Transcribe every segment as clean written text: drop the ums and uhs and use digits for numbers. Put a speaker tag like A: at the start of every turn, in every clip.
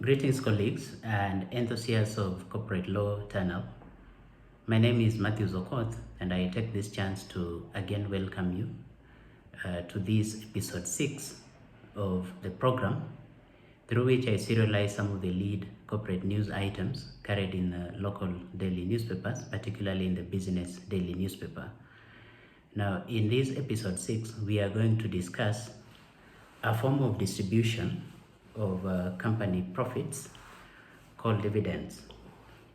A: Greetings, colleagues and enthusiasts of corporate law Rationale. My name is Mathews Okoth, and I take this chance to again welcome you to this episode 6 of the program, through which I serialize some of the lead corporate news items carried in the local daily newspapers, particularly in the business daily newspaper. Now, in this episode 6, we are going to discuss a form of distribution of company profits called dividends.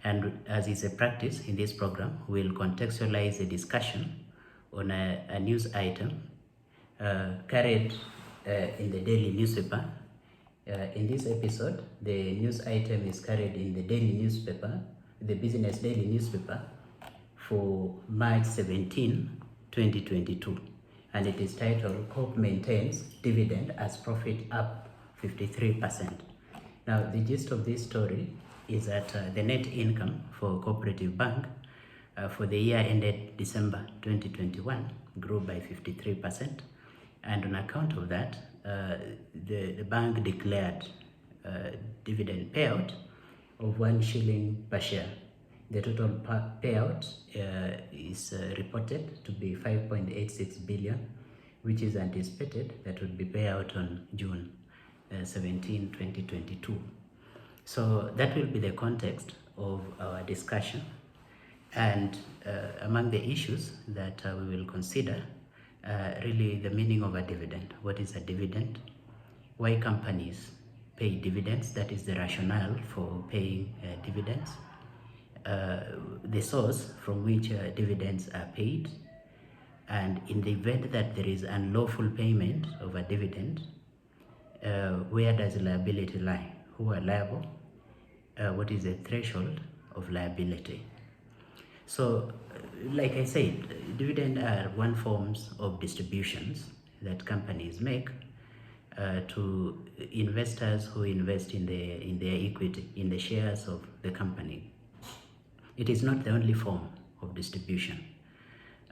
A: And as is a practice in this program, we'll contextualize a discussion on a news item carried in the daily newspaper. In this episode, the news item is carried in the daily newspaper, the business daily newspaper, for March 17, 2022. And it is titled, "Corp maintains dividend as profit up 53%. Now, the gist of this story is that the net income for Cooperative Bank for the year ended December 2021 grew by 53%. And on account of that, the bank declared dividend payout of 1 shilling per share. The total payout is reported to be 5.86 billion, which is anticipated that would be paid out on June 17, 2022. So that will be the context of our discussion. And among the issues that we will consider, really the meaning of a dividend. What is a dividend? Why companies pay dividends? That is the rationale for paying dividends. The source from which dividends are paid, and in the event that there is unlawful payment of a dividend, where does liability lie? Who are liable? What is the threshold of liability? So, like I said, dividend are one forms of distributions that companies make to investors who invest in their equity, in the shares of the company. It is not the only form of distribution,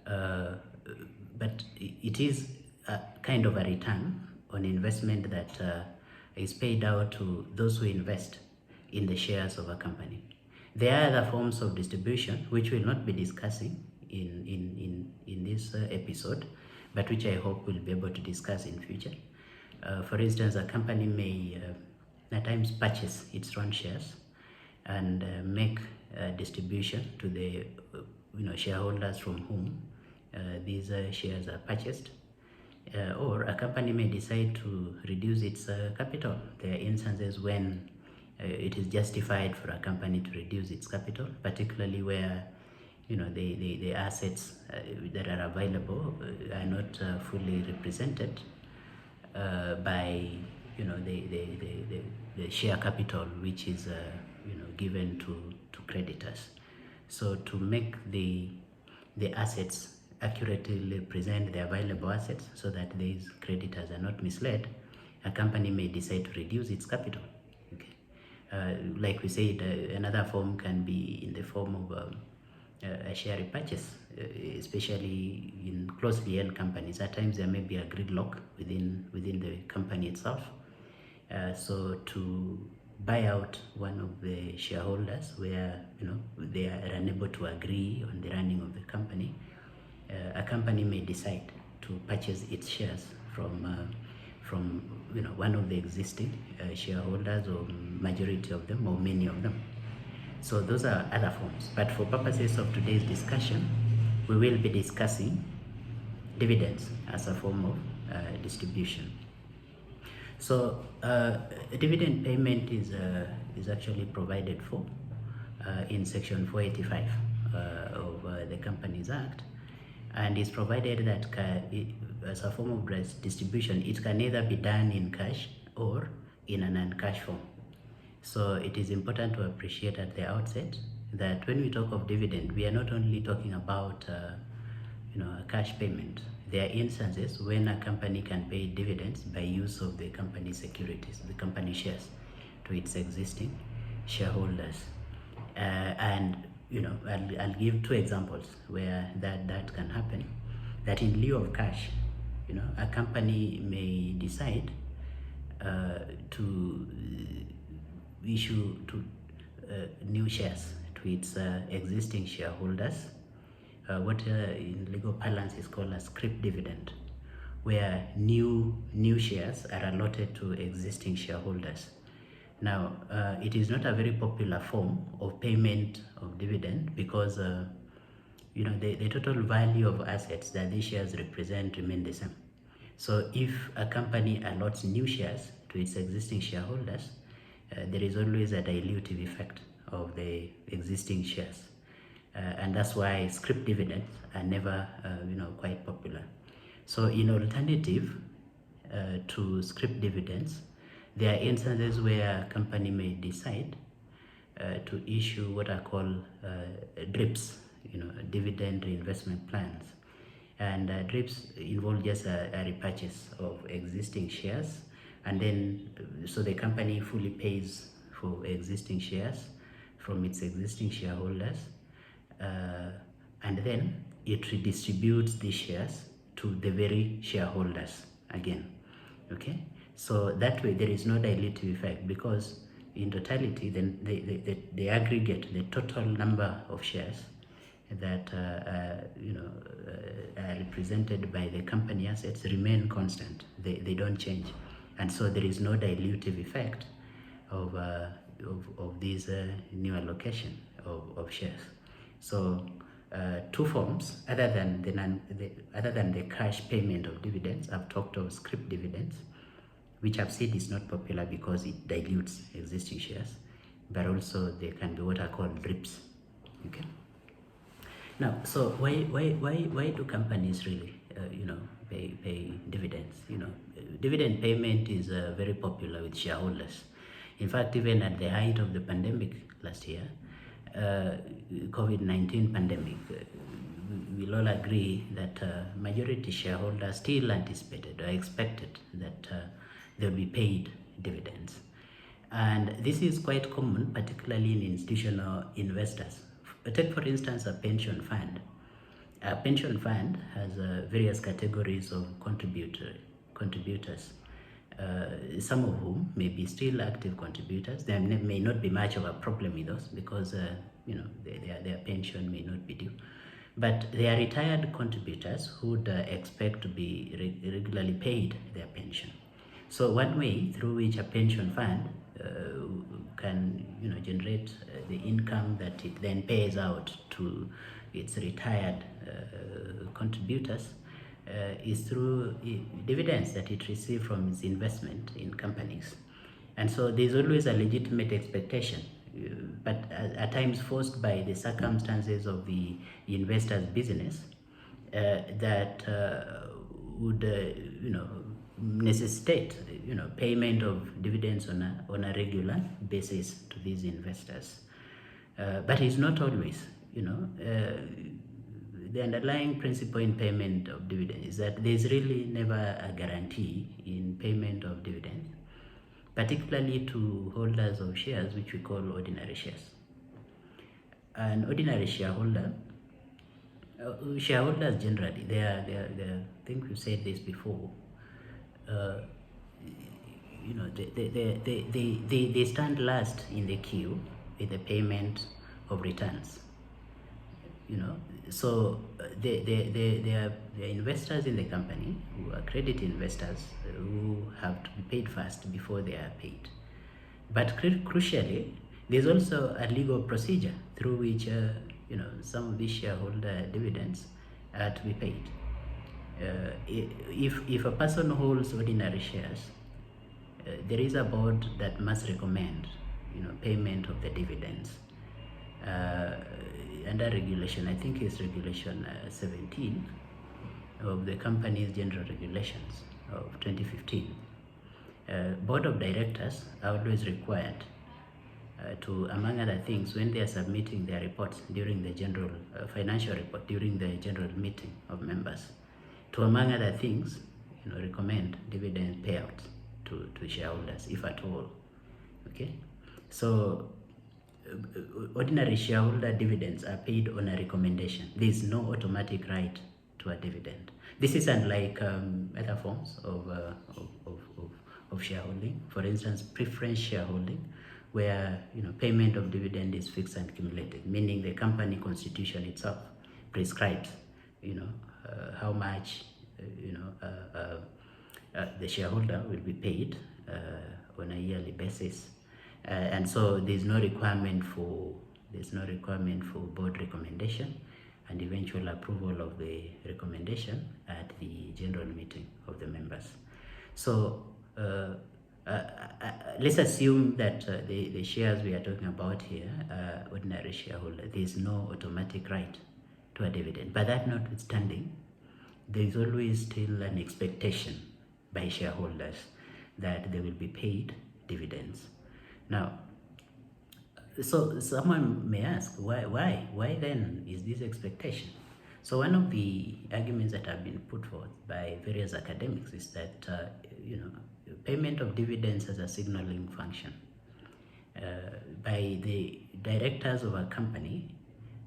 A: but it is a kind of a return on investment that is paid out to those who invest in the shares of a company. There are other forms of distribution which we'll not be discussing in this episode, but which I hope we'll be able to discuss in future. For instance, a company may at times purchase its own shares and make a distribution to the shareholders from whom these shares are purchased. Or a company may decide to reduce its capital. There are instances when it is justified for a company to reduce its capital, particularly where the assets that are available are not fully represented by the share capital which is given to creditors. So to make the assets accurately represent the available assets so that these creditors are not misled, a company may decide to reduce its capital. Like we said, another form can be in the form of a share repurchase, especially in closely held companies. At times there may be a gridlock within the company itself. So to buy out one of the shareholders where they are unable to agree on the running of the company, a company may decide to purchase its shares from one of the existing shareholders, or majority of them, or many of them. So those are other forms. But for purposes of today's discussion, we will be discussing dividends as a form of distribution. So dividend payment is actually provided for in Section 485 of the Companies Act, and is provided that as a form of distribution, it can either be done in cash or in an uncash form. So it is important to appreciate at the outset that when we talk of dividend, we are not only talking about a cash payment. There are instances when a company can pay dividends by use of the company securities, the company shares, to its existing shareholders. And I'll give two examples where that can happen. That in lieu of cash, a company may decide to issue to new shares to its existing shareholders, what in legal parlance is called a scrip dividend, where new shares are allotted to existing shareholders. Now, it is not a very popular form of payment of dividend because the total value of assets that these shares represent remain the same. So if a company allots new shares to its existing shareholders, there is always a dilutive effect of the existing shares. And that's why scrip dividends are never quite popular. So in alternative to scrip dividends, there are instances where a company may decide to issue what are called DRIPs, dividend reinvestment plans. And DRIPs involve just a repurchase of existing shares, and then so the company fully pays for existing shares from its existing shareholders, and then it redistributes these shares to the very shareholders again. Okay, so that way there is no dilutive effect, because in totality then the aggregate, the total number of shares that are represented by the company assets remain constant. They don't change, and so there is no dilutive effect of this new allocation of shares. So two forms other than the cash payment of dividends. I've talked of scrip dividends, which I've said is not popular because it dilutes existing shares, but also there can be what are called DRIPs. Okay. Now, so why do companies really pay dividends? Dividend payment is very popular with shareholders. In fact, even at the height of the pandemic last year, COVID-19 pandemic, we'll all agree that majority shareholders still anticipated or expected that they'll be paid dividends. And this is quite common, particularly in institutional investors. Take, for instance, a pension fund. A pension fund has various categories of contributors, some of whom may be still active contributors. There may not be much of a problem with those because their pension may not be due. But they are retired contributors who would expect to be regularly paid their pension. So one way through which a pension fund can generate the income that it then pays out to its retired contributors is through dividends that it receives from its investment in companies. And so there's always a legitimate expectation, but at times forced by the circumstances of the investor's business, that would necessitate payment of dividends on a regular basis to these investors. But it's not always. The underlying principle in payment of dividends is that there's really never a guarantee in payment of dividends, particularly to holders of shares which we call ordinary shares. An ordinary shareholders generally, they are I think we've said this before, they stand last in the queue with the payment of returns. So they are investors in the company who are credit investors who have to be paid first before they are paid. But crucially, there's also a legal procedure through which some of these shareholder dividends are to be paid. If a person holds ordinary shares, there is a board that must recommend payment of the dividends under regulation. I think it's regulation 17 of the company's general regulations of 2015. Board of directors are always required to, among other things, when they are submitting their reports during the general financial report during the general meeting of members, to, among other things, recommend dividend payouts to shareholders, if at all. Okay, so ordinary shareholder dividends are paid on a recommendation. There is no automatic right to a dividend. This is unlike other forms of shareholding. For instance, preference shareholding, where payment of dividend is fixed and cumulative, meaning the company constitution itself prescribes how much the shareholder will be paid on a yearly basis, and so there's no requirement for board recommendation and eventual approval of the recommendation at the general meeting of the members. So let's assume that the shares we are talking about here are ordinary shareholder. There's no automatic right to a dividend. But that notwithstanding, there is always still an expectation by shareholders that they will be paid dividends. Now, so someone may ask, why then is this expectation? So one of the arguments that have been put forth by various academics is that payment of dividends has a signaling function. By the directors of a company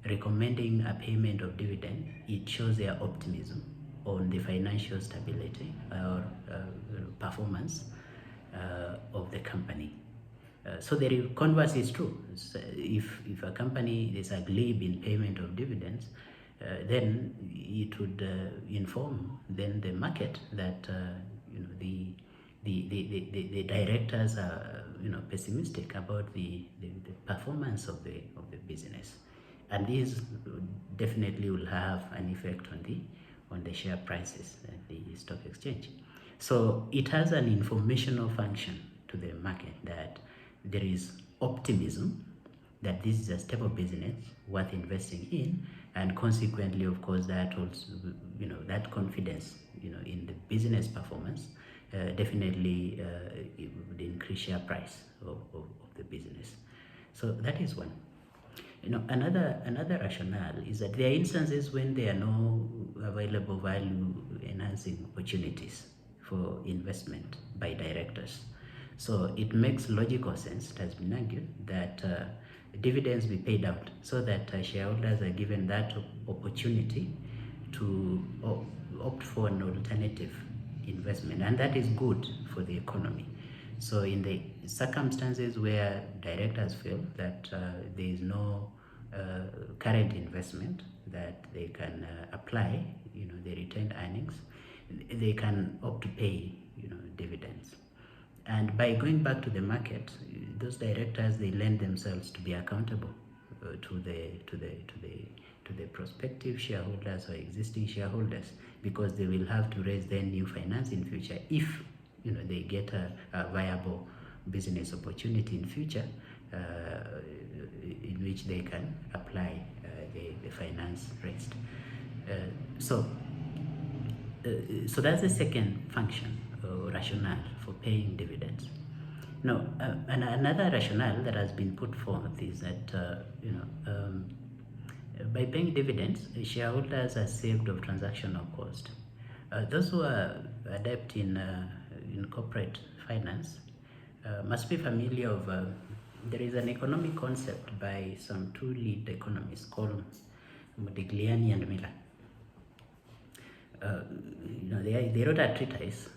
A: recommending a payment of dividend, it shows their optimism on the financial stability or performance of the company. So the converse is true. So if a company is a glib in payment of dividends, then it would inform then the market that the directors are pessimistic about the performance of the business, and this definitely will have an effect on the share prices at the stock exchange. So it has an informational function to the market that there is optimism that this is a stable business worth investing in, and consequently, of course, that also that confidence in the business performance definitely it would increase share price of the business. So that is one. Another rationale is that there are instances when there are no available value enhancing opportunities for investment by directors. So it makes logical sense, it has been argued, that dividends be paid out so that shareholders are given that opportunity to opt for an alternative investment, and that is good for the economy. So in the circumstances where directors feel that there is no current investment that they can apply, the retained earnings, they can opt to pay, dividends. And by going back to the market, those directors, they lend themselves to be accountable to the prospective shareholders or existing shareholders, because they will have to raise their new finance in future if they get a viable business opportunity in future in which they can apply the finance raised. So that's the second function or rationale for paying dividends. Now, another rationale that has been put forth is that by paying dividends, shareholders are saved of transactional cost. Those who are adept in corporate finance must be familiar of there is an economic concept by some two lead economists called Modigliani and Miller. They wrote a treatise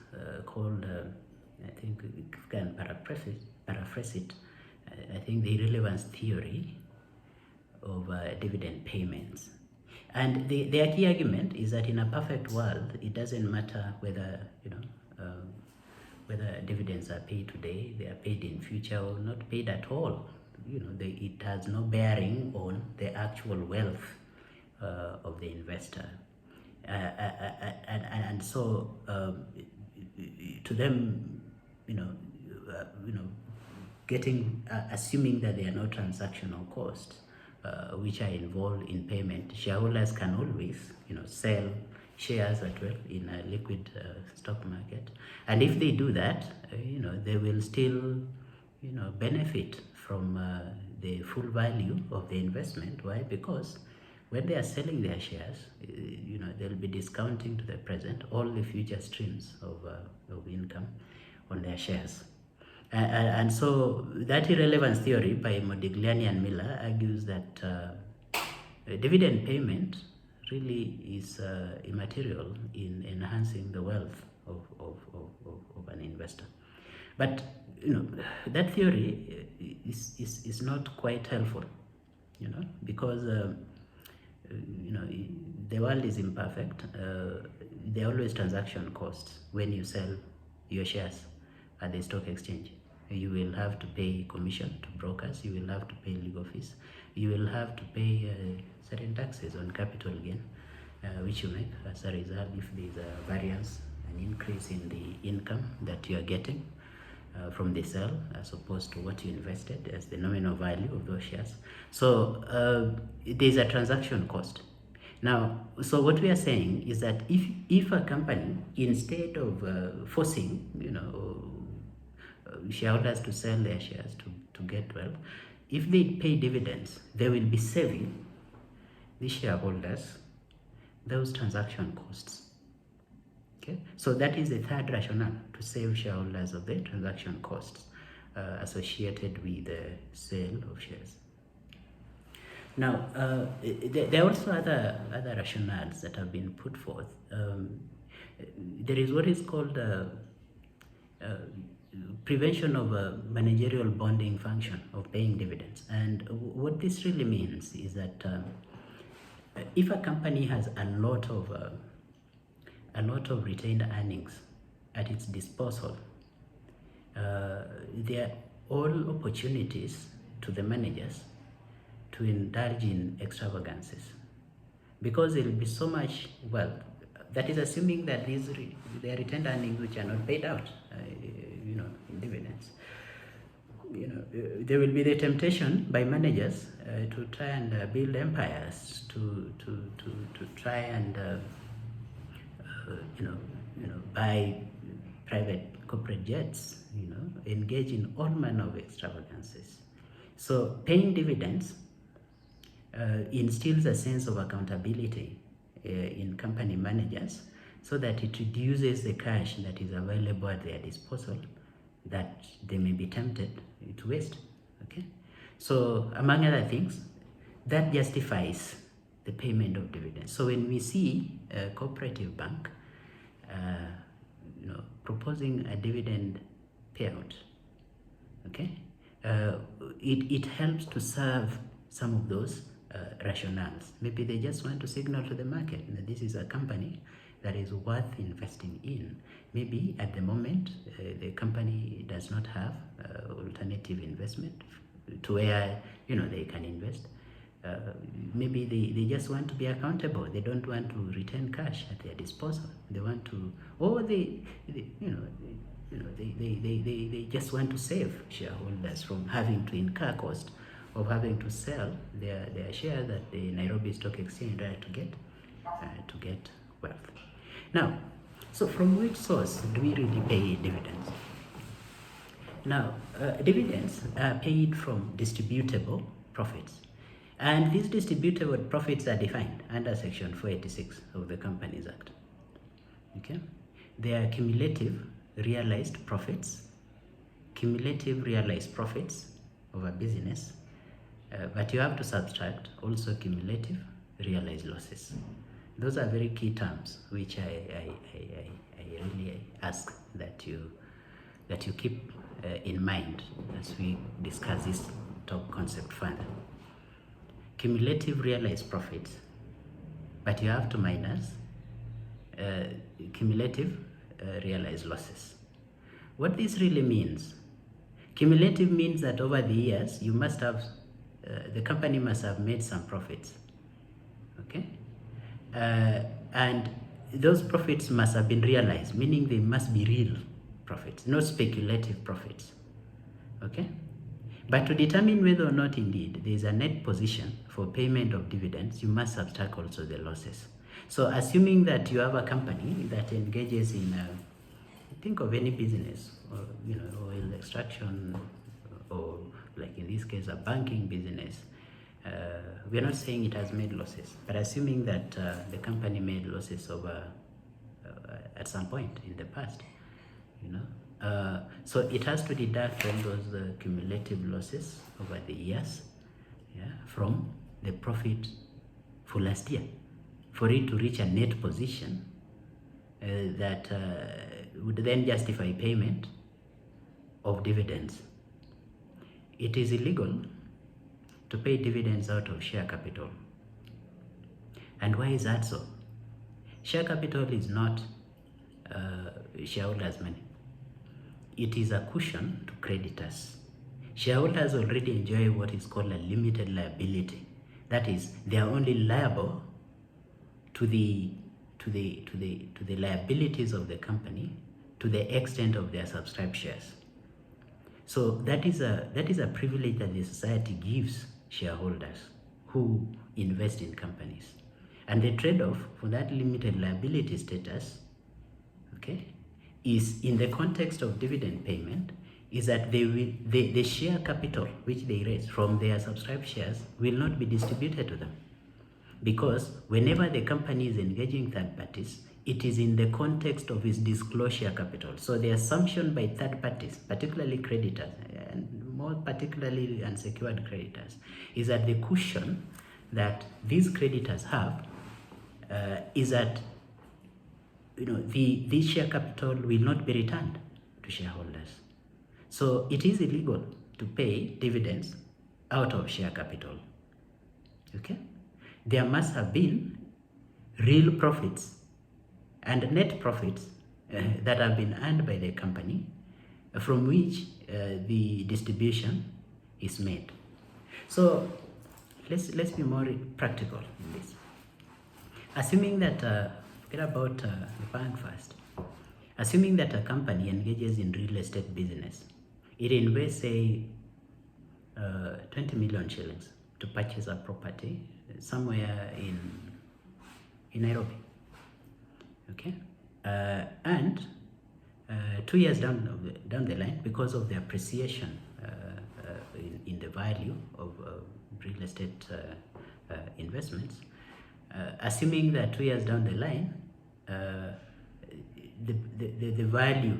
A: called, I think you can paraphrase it, I think the irrelevance theory of dividend payments. And their key argument is that in a perfect world, it doesn't matter whether whether dividends are paid today, they are paid in future, or not paid at all. It has no bearing on the actual wealth of the investor. And so to them, assuming that there are no transactional costs which are involved in payment, shareholders can always sell shares at will in a liquid stock market, and if they do that, they will still benefit from the full value of the investment. Why? Because when they are selling their shares, they'll be discounting to the present all the future streams of income on their shares. And so that irrelevance theory by Modigliani and Miller argues that dividend payment really is immaterial in enhancing the wealth of an investor. But that theory is not quite helpful, because the world is imperfect. There are always transaction costs when you sell your shares at the stock exchange. You will have to pay commission to brokers, you will have to pay legal fees, you will have to pay certain taxes on capital gain, which you make as a result if there is a variance, an increase in the income that you are getting from the sale as opposed to what you invested as the nominal value of those shares. So there's a transaction cost. Now, so what we are saying is that if a company, instead of forcing shareholders to sell their shares to get wealth, if they pay dividends, they will be saving the shareholders those transaction costs. Okay, so that is the third rationale, to save shareholders of the transaction costs associated with the sale of shares. Now, there are also other rationales that have been put forth. There is what is called prevention of a managerial bonding function of paying dividends. And what this really means is that if a company has a lot of retained earnings at its disposal, there are all opportunities to the managers to indulge in extravagances, because there will be so much wealth. That is assuming that their retained earnings which are not paid out, in dividends. There will be the temptation by managers to try and build empires, to try and buy private corporate jets, engage in all manner of extravagances. So paying dividends instills a sense of accountability in company managers, so that it reduces the cash that is available at their disposal that they may be tempted to waste. Okay, so among other things, that justifies the payment of dividends. So when we see a cooperative bank proposing a dividend payout, okay, it helps to serve some of those rationales. Maybe they just want to signal to the market that this is a company that is worth investing in. Maybe at the moment the company does not have alternative investment to where they can invest. Maybe they just want to be accountable. They don't want to retain cash at their disposal. They want to, or they just want to save shareholders from having to incur cost of having to sell their shares at the Nairobi Stock Exchange to get wealth. Now, so from which source do we really pay dividends? Now, dividends are paid from distributable profits. And these distributable profits are defined under Section 486 of the Companies Act. Okay? They are cumulative realized profits of a business, but you have to subtract also cumulative realized losses. Those are very key terms which I really ask that you keep in mind as we discuss this top concept further. Cumulative realized profits, but you have to minus cumulative realized losses. What this really means, cumulative means that over the years you must have, the company must have made some profits, okay? And those profits must have been realized, meaning they must be real profits, not speculative profits, okay? But to determine whether or not indeed there is a net position for payment of dividends, you must subtract also the losses. So assuming that you have a company that engages in, think of any business, oil extraction, or like in this case, a banking business, we are not saying it has made losses, but assuming that the company made losses over at some point in the past, so it has to deduct all those cumulative losses over the years, from the profit for last year, for it to reach a net position that would then justify payment of dividends. it is illegal to pay dividends out of share capital. And why is that so? Share capital is not shareholders' money. It is a cushion to creditors. Shareholders already enjoy what is called a limited liability. That is, they are only liable to the liabilities of the company to the extent of their subscribed shares. So that is a privilege that the society gives shareholders who invest in companies. And the trade-off for that limited liability status, okay, is in the context of dividend payment, is that the share capital which they raise from their subscribed shares will not be distributed to them. Because whenever the company is engaging third parties, it is in the context of its disclosure capital. So the assumption by third parties, particularly creditors, and more particularly unsecured creditors, is that the cushion that these creditors have is that the share capital will not be returned to shareholders. So it is illegal to pay dividends out of share capital. Okay? There must have been real profits and net profits that have been earned by the company from which the distribution is made. So let's be more practical in this. Assuming that, forget about the bank first. Assuming that a company engages in real estate business, it invests, say, 20 million shillings to purchase a property somewhere in Nairobi. Okay, and 2 years down the line, because of the appreciation in the value of real estate investments, assuming that 2 years down the line, the value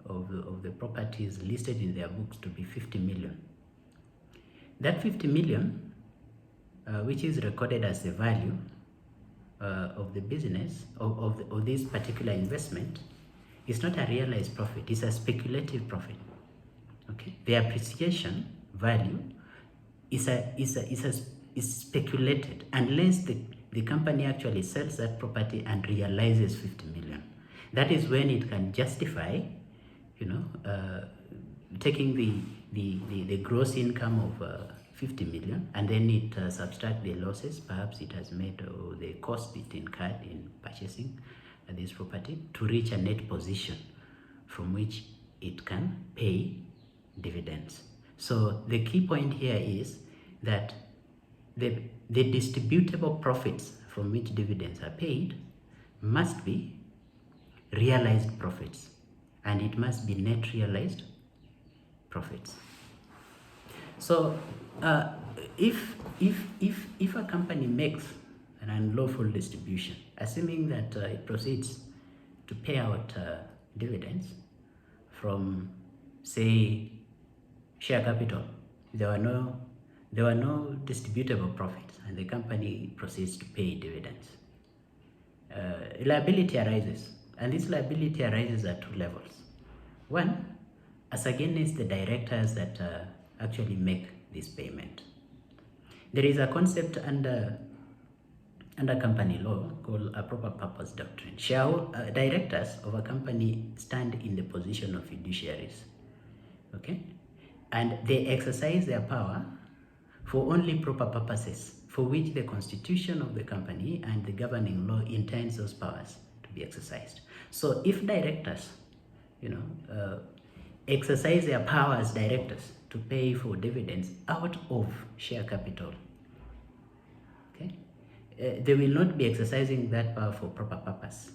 A: of the properties listed in their books to be 50 million. That 50 million, which is recorded as the value of the business of this particular investment, is not a realized profit, it's a speculative profit. Okay, the appreciation value is speculated unless the company actually sells that property and realizes 50 million. That is when it can justify, taking the gross income of 50 million and then it subtract the losses perhaps it has made or the cost it incurred in purchasing this property to reach a net position from which it can pay dividends. So the key point here is that the distributable profits from which dividends are paid must be realized profits, and it must be net realized profits. So if a company makes an unlawful distribution, assuming that it proceeds to pay out dividends from, say, share capital, there were no distributable profits, and the company proceeds to pay dividends, liability arises, and this liability arises at two levels. One, as against the directors that actually make this payment. There is a concept under company law called a proper purpose doctrine. Directors of a company stand in the position of fiduciaries, okay, and they exercise their power for only proper purposes for which the constitution of the company and the governing law intends those powers to be exercised. So if directors, exercise their power as directors to pay for dividends out of share capital, okay, they will not be exercising that power for proper purpose.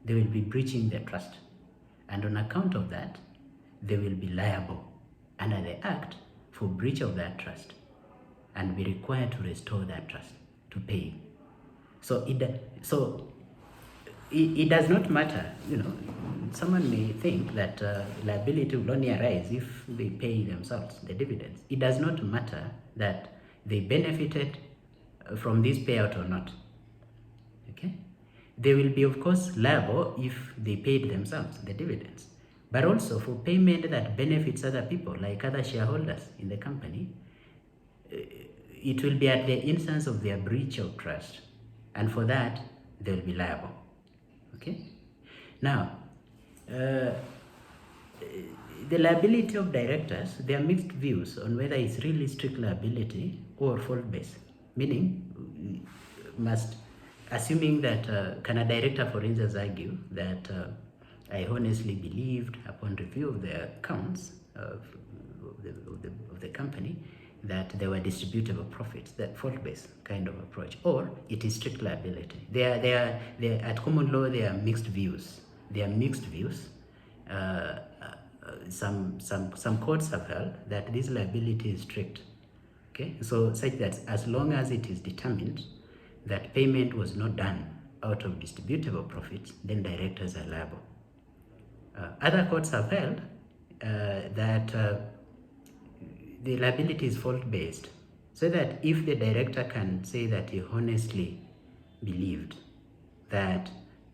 A: They will be breaching their trust, and on account of that, they will be liable under the Act for breach of that trust and be required to restore that trust to pay. So it does not matter, someone may think that liability will only arise if they pay themselves the dividends. It does not matter that they benefited from this payout or not, okay? They will be, of course, liable if they paid themselves the dividends, but also for payment that benefits other people, like other shareholders in the company. It will be at the instance of their breach of trust, and for that they will be liable. Okay. Now, the liability of directors, there are mixed views on whether it's really strict liability or fault-based. Meaning, assuming that can a director, for instance, argue that I honestly believed upon review of the accounts of the company that there were distributable profits, that fault-based kind of approach, or it is strict liability. At common law, there are mixed views. Some courts have held that this liability is strict. Okay, so such that as long as it is determined that payment was not done out of distributable profits, then directors are liable. Other courts have held that the liability is fault-based, so that if the director can say that he honestly believed that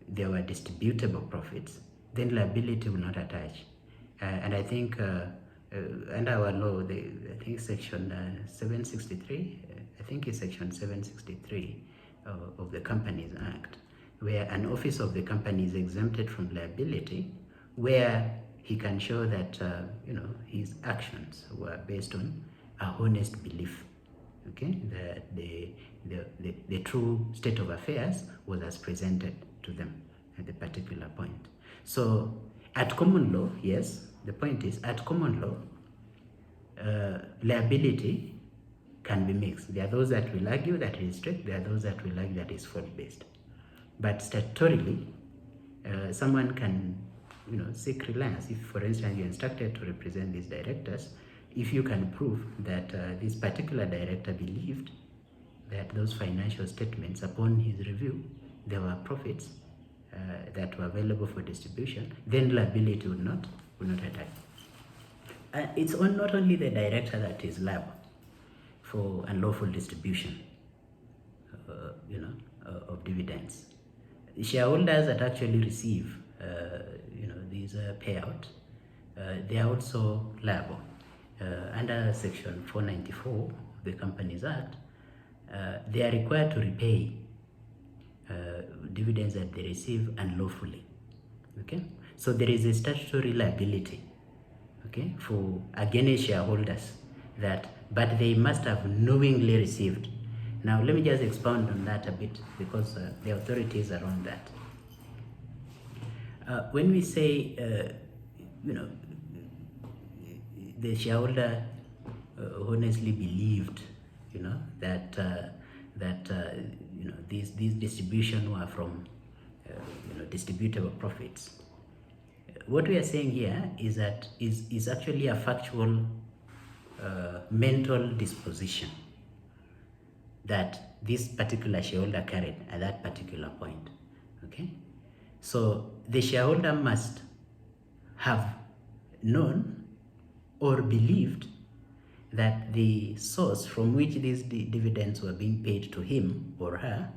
A: there were distributable profits, then liability will not attach. And I think under our law, I think section 763, I think it's section 763 of the Companies Act, where an office of the company is exempted from liability, where he can show that his actions were based on a honest belief, okay, that the true state of affairs was as presented to them at the particular point. So at common law, yes, the point is, at common law, liability can be mixed. There are those that will argue that it is strict, there are those that will argue that it is fault-based. But statutorily, someone can seek reliance. If, for instance, you're instructed to represent these directors, if you can prove that this particular director believed that those financial statements, upon his review, there were profits that were available for distribution, then liability would not attach. It's not only the director that is liable for unlawful distribution, of dividends. Shareholders that actually receive, these payout, they are also liable. Under Section 494 of the Companies Act, they are required to repay dividends that they receive unlawfully. Okay, so there is a statutory liability, okay, for against shareholders but they must have knowingly received. Now let me just expound on that a bit, because the authorities are on that. When we say the shareholder honestly believed that these distribution were from distributable profits, what we are saying here is that is actually a factual mental disposition that this particular shareholder carried at that particular point. Okay, so the shareholder must have known or believed that the source from which these dividends were being paid to him or her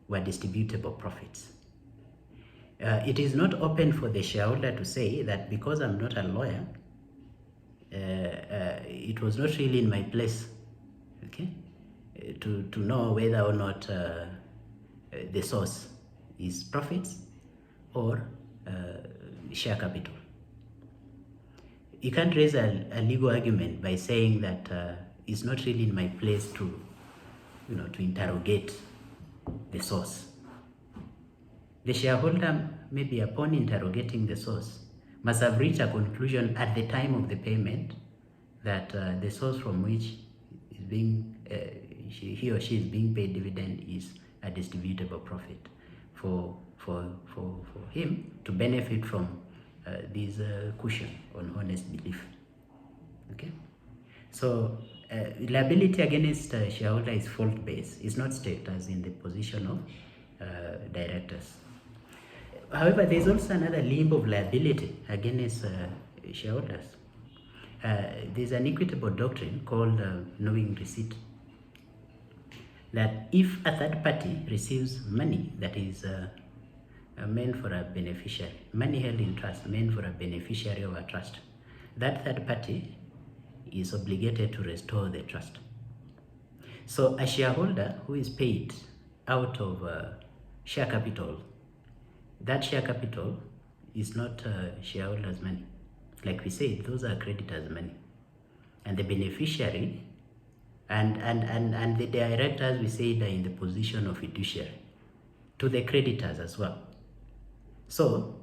A: were distributable profits. It is not open for the shareholder to say that because I'm not a lawyer, it was not really in my place, okay, to know whether or not the source is profits or share capital. You can't raise a legal argument by saying that it's not really in my place to interrogate the source. The shareholder, maybe upon interrogating the source, must have reached a conclusion at the time of the payment that the source from which is being he or she is being paid dividend is a distributable profit for him to benefit from this cushion on honest belief. Okay, so liability against shareholder is fault-based. It's not strict as in the position of directors. However, there is also another limb of liability against shareholders. There's an equitable doctrine called knowing receipt, that if a third party receives money that is meant for a beneficiary, money held in trust meant for a beneficiary of a trust. That third party is obligated to restore the trust. So a shareholder who is paid out of share capital, that share capital is not shareholders' money. Like we said, those are creditors' money. And the beneficiary and the directors, we said, are in the position of fiduciary to the creditors as well. So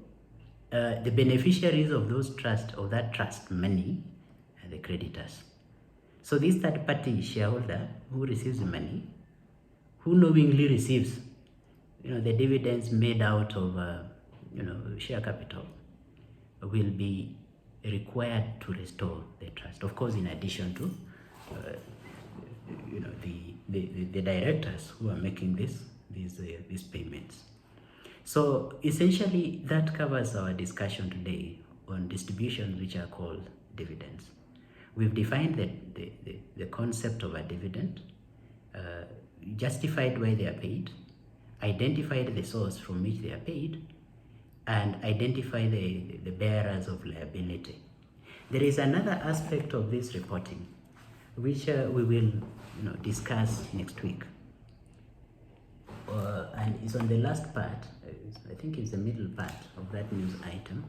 A: the beneficiaries of that trust money are the creditors. So this third party shareholder who receives the money, who knowingly receives, the dividends made out of, share capital, will be required to restore the trust. Of course, in addition to, the directors who are making these payments. So essentially, that covers our discussion today on distributions which are called dividends. We've defined the concept of a dividend, justified why they are paid, identified the source from which they are paid, and identify the bearers of liability. There is another aspect of this reporting which we will discuss next week, and it's on the last part, I think it's the middle part of that news item,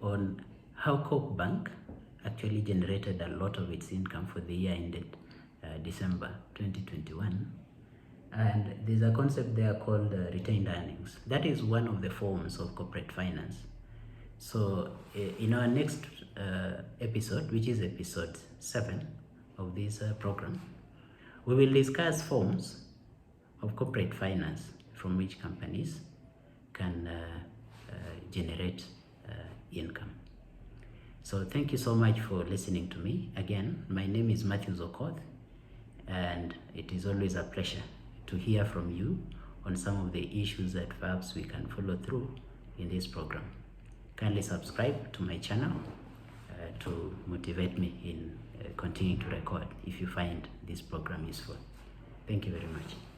A: on how Corp Bank actually generated a lot of its income for the year ended December 2021. And there's a concept there called retained earnings. That is one of the forms of corporate finance. So in our next episode, which is episode 7 of this program, we will discuss forms of corporate finance from which companies can generate income. So thank you so much for listening to me. Again, my name is Mathews Okoth, and it is always a pleasure to hear from you on some of the issues that perhaps we can follow through in this program. Kindly subscribe to my channel to motivate me in continuing to record if you find this program useful. Thank you very much.